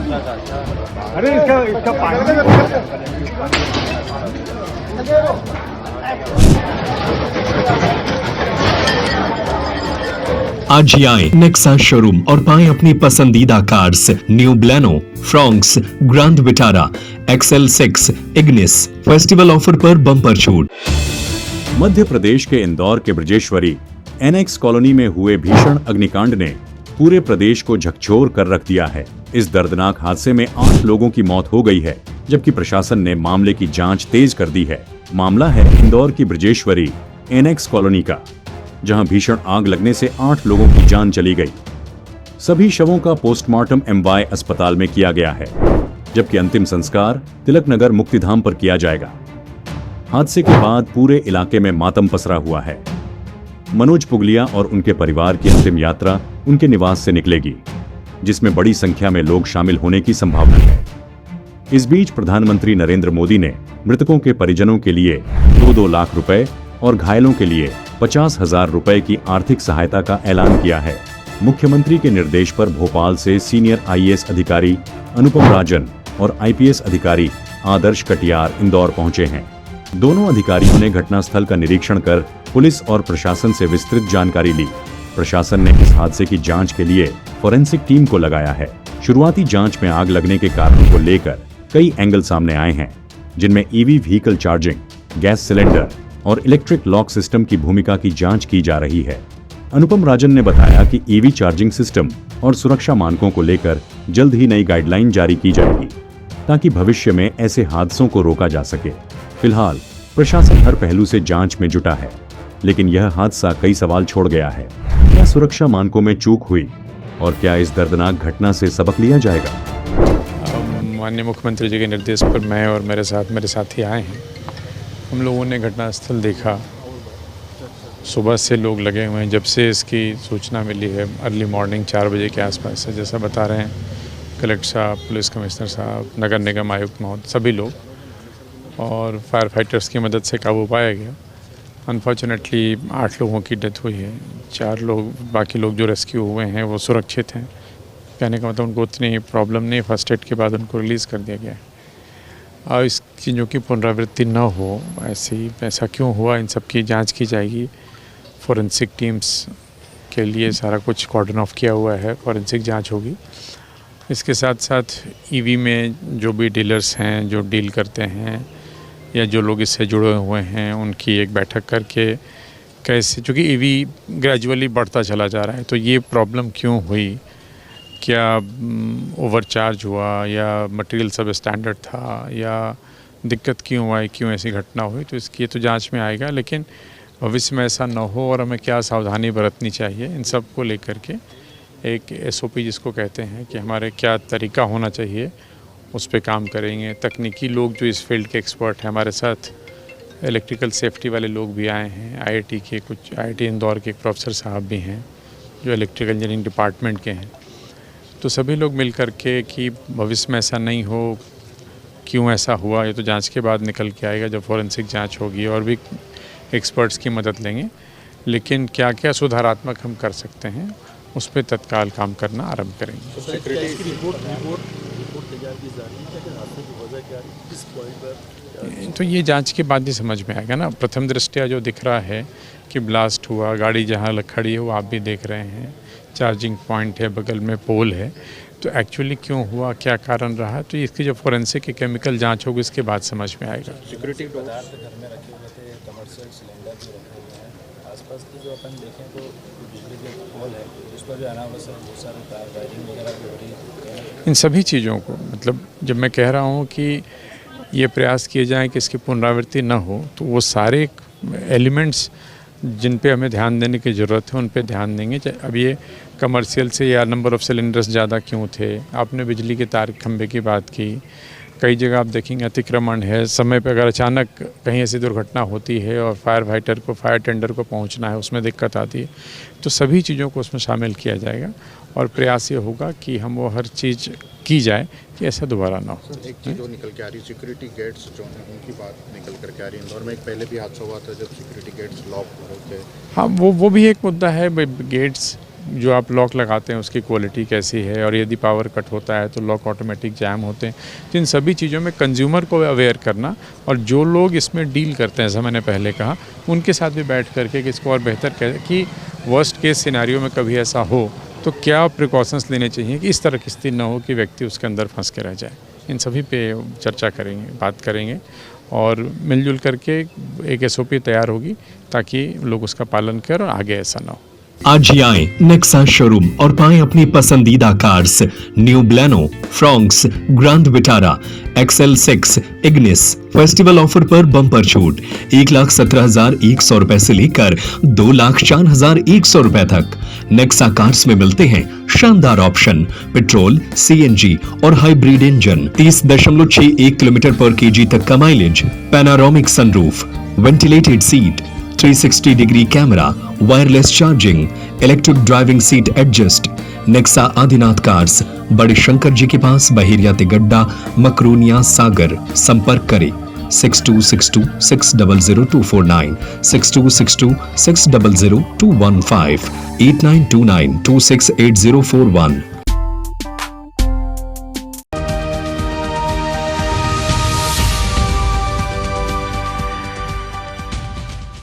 अरे इसका आज ही आए नेक्सा शोरूम और पाएं अपनी पसंदीदा cars. New Baleno, Fronx, grand Vitara, XL6, Ignis. Festival offer पर बम्पर छूट। मध्य प्रदेश के इंदौर के ब्रजेश्वरी NX कॉलोनी में हुए भीषण अग्निकांड ने पूरे प्रदेश को झकझोर कर रख दिया है। इस दर्दनाक हादसे में 8 लोगों की मौत हो गई है, जबकि प्रशासन ने मामले की जांच तेज कर दी है। मामला है इंदौर की ब्रजेश्वरी NX कॉलोनी का, जहां भीषण आग लगने से 8 लोगों की जान चली गई। सभी शवों का पोस्टमार्टम MY अस्पताल में किया गया है, जबकि अंतिम संस्कार तिलक नगर मुक्तिधाम पर किया जाएगा। हादसे के बाद पूरे इलाके में मातम पसरा हुआ है। मनोज पुगलिया और उनके परिवार की अंतिम यात्रा उनके निवास से निकलेगी, जिसमें बड़ी संख्या में लोग शामिल होने की संभावना है। इस बीच प्रधानमंत्री नरेंद्र मोदी ने मृतकों के परिजनों के लिए 2-2 लाख रुपए और घायलों के लिए 50,000 रुपए की आर्थिक सहायता का ऐलान किया है। मुख्यमंत्री के निर्देश पर भोपाल से सीनियर IAS अधिकारी अनुपम राजन और IPS अधिकारी आदर्श कटियार इंदौर पहुंचे हैं। दोनों अधिकारियों ने घटनास्थल का निरीक्षण कर पुलिस और प्रशासन से विस्तृत जानकारी ली। प्रशासन ने इस हादसे की जांच के लिए फोरेंसिक टीम को लगाया है। शुरुआती जांच में आग लगने के कारणों को लेकर कई एंगल सामने आए हैं, जिनमें EV vehicle charging, gas cylinder और इलेक्ट्रिक लॉक सिस्टम की भूमिका की जांच की जा रही है। अनुपम राजन ने बताया कि EV चार्जिंग सिस्टम और सुरक्षा मानकों को लेकर जल्द ही नई गाइडलाइन जारी की जाएगी, ताकि भविष्य में ऐसे हादसों को रोका जा सके। फिलहाल प्रशासन हर पहलू से जांच में जुटा है, लेकिन यह हादसा कई सवाल छोड़ गया है। क्या सुरक्षा मानकों में चूक हुई और क्या इस दर्दनाक घटना से सबक लिया जाएगा? माननीय मुख्यमंत्री जी के निर्देश पर मैं और मेरे साथी आए हैं। हम लोगों ने घटनास्थल देखा। सुबह से लोग लगे हुए हैं, जब से इसकी सूचना मिली है अर्ली मॉर्निंग 4 बजे के आसपास से, जैसा बता रहे हैं कलेक्टर साहब, पुलिस कमिश्नर साहब, नगर निगम आयुक्त महोदय, सभी लोग, और फायर फाइटर्स की मदद से काबू पाया गया। अनफॉर्चुनेटली 8 लोगों की डेथ हुई है। 4 लोग, बाकी लोग जो रेस्क्यू हुए हैं वो सुरक्षित हैं। कहने का मतलब उनको उतनी प्रॉब्लम नहीं, फर्स्ट एड के बाद उनको रिलीज़ कर दिया गया है। और इस चीज़ों की पुनरावृत्ति न हो, ऐसा क्यों हुआ, इन सब की जांच की जाएगी। फोरेंसिक टीम्स के लिए सारा कुछ कॉर्डन ऑफ किया हुआ है, फोरेंसिक जांच होगी। इसके साथ साथ EV में जो भी डीलर्स हैं, जो डील करते हैं या जो लोग इससे जुड़े हुए हैं, उनकी एक बैठक करके कैसे, चूँकि EV ग्रेजुअली बढ़ता चला जा रहा है, तो ये प्रॉब्लम क्यों हुई, क्या ओवरचार्ज हुआ या मटेरियल सब स्टैंडर्ड था या दिक्कत क्यों आई, क्यों ऐसी घटना हुई, तो इसकी तो जांच में आएगा। लेकिन भविष्य में ऐसा न हो और हमें क्या सावधानी बरतनी चाहिए, इन सब को लेकर के एक SOP जिसको कहते हैं कि हमारे क्या तरीका होना चाहिए, उस पे काम करेंगे। तकनीकी लोग जो इस फील्ड के एक्सपर्ट हैं हमारे साथ, इलेक्ट्रिकल सेफ्टी वाले लोग भी आए हैं। IIT के कुछ, IIT इंदौर के एक प्रोफेसर साहब भी हैं जो इलेक्ट्रिकल इंजीनियरिंग डिपार्टमेंट के हैं। तो सभी लोग मिल कर के कि भविष्य में ऐसा नहीं हो, क्यों ऐसा हुआ, ये तो जांच के बाद निकल के आएगा जब फोरेंसिक जांच होगी, और भी एक्सपर्ट्स की मदद लेंगे। लेकिन क्या क्या सुधारात्मक हम कर सकते हैं, उस पर तत्काल काम करना आरंभ करेंगे। तो ये जांच के बाद ही समझ में आएगा ना। प्रथम दृष्टया जो दिख रहा है कि ब्लास्ट हुआ, गाड़ी जहाँ खड़ी है वो आप भी देख रहे हैं, चार्जिंग पॉइंट है, बगल में पोल है, तो एक्चुअली क्यों हुआ, क्या कारण रहा, तो इसकी जो फोरेंसिक की केमिकल जांच होगी इसके बाद समझ में आएगा। सिक्योरिटी पदार्थ घर में रखे हुए थे, कमर्शियल सिलेंडर भी रखे हुए हैं, आसपास की जो अपन देखें तो बिजली के पोल है, उस पर भी अनावश्यक बहुत सारे तार वायरिंग वगैरह भी हो रही है। इन सभी चीज़ों को, मतलब जब मैं कह रहा हूँ कि ये प्रयास किए जाएँ कि इसकी पुनरावृत्ति न हो, तो वो सारे एलिमेंट्स जिन पे हमें ध्यान देने की ज़रूरत है उन पे ध्यान देंगे। अब ये कमर्शियल से या नंबर ऑफ़ सिलेंडर्स ज़्यादा क्यों थे, आपने बिजली के तार खंभे की बात की, कई जगह आप देखेंगे अतिक्रमण है, समय पे अगर अचानक कहीं ऐसी दुर्घटना होती है और फायर फाइटर को, फायर टेंडर को पहुंचना है, उसमें दिक्कत आती है, तो सभी चीज़ों को उसमें शामिल किया जाएगा और प्रयास ये होगा कि हम वो हर चीज़ की जाए कि ऐसा दोबारा ना हो। एक चीज़ जो निकल के आ रही, सिक्योरिटी गेट्स जो हैं उनकी बात निकल कर के आ रही है। इंदौर में एक पहले भी हादसा हुआ था जब सिक्योरिटी गेट्स लॉक हो थे। हाँ, वो भी एक मुद्दा है। गेट्स जो आप लॉक लगाते हैं उसकी क्वालिटी कैसी है, और यदि पावर कट होता है तो लॉक ऑटोमेटिक जैम होते हैं। तो इन सभी चीज़ों में कंज्यूमर को अवेयर करना, और जो लोग इसमें डील करते हैं, जैसा मैंने पहले कहा, उनके साथ भी बैठ करके कि इसको और बेहतर कि वर्स्ट केस सिनेरियो में कभी ऐसा हो तो क्या प्रिकॉशंस लेने चाहिए कि इस तरह की स्थिति न हो कि व्यक्ति उसके अंदर फंस के रह जाए। इन सभी पे चर्चा करेंगे, बात करेंगे, और मिलजुल करके एक SOP तैयार होगी ताकि लोग उसका पालन करें और आगे ऐसा ना हो। आज ही आए नेक्सा शोरूम और पाएं अपनी पसंदीदा cars. New Baleno, Fronx, grand Vitara, XL6, Ignis. Festival offer पर बम्पर छूट 1,17,100 रुपए से लेकर 2,04,100 रुपए तक। नेक्सा कार्स में मिलते हैं शानदार ऑप्शन, पेट्रोल, CNG और हाइब्रिड इंजन, 30.61 किलोमीटर पर kg तक का mileage, panoramic sunroof, ventilated seat, 360 degree camera, wireless charging, electric driving seat adjust. Nexa Adinath cars, बड़े शंकर जी के पास, बहेरिया तिगड्डा, मकरूनिया सागर। संपर्क करें 6262600249, 6262600215, 8929268041।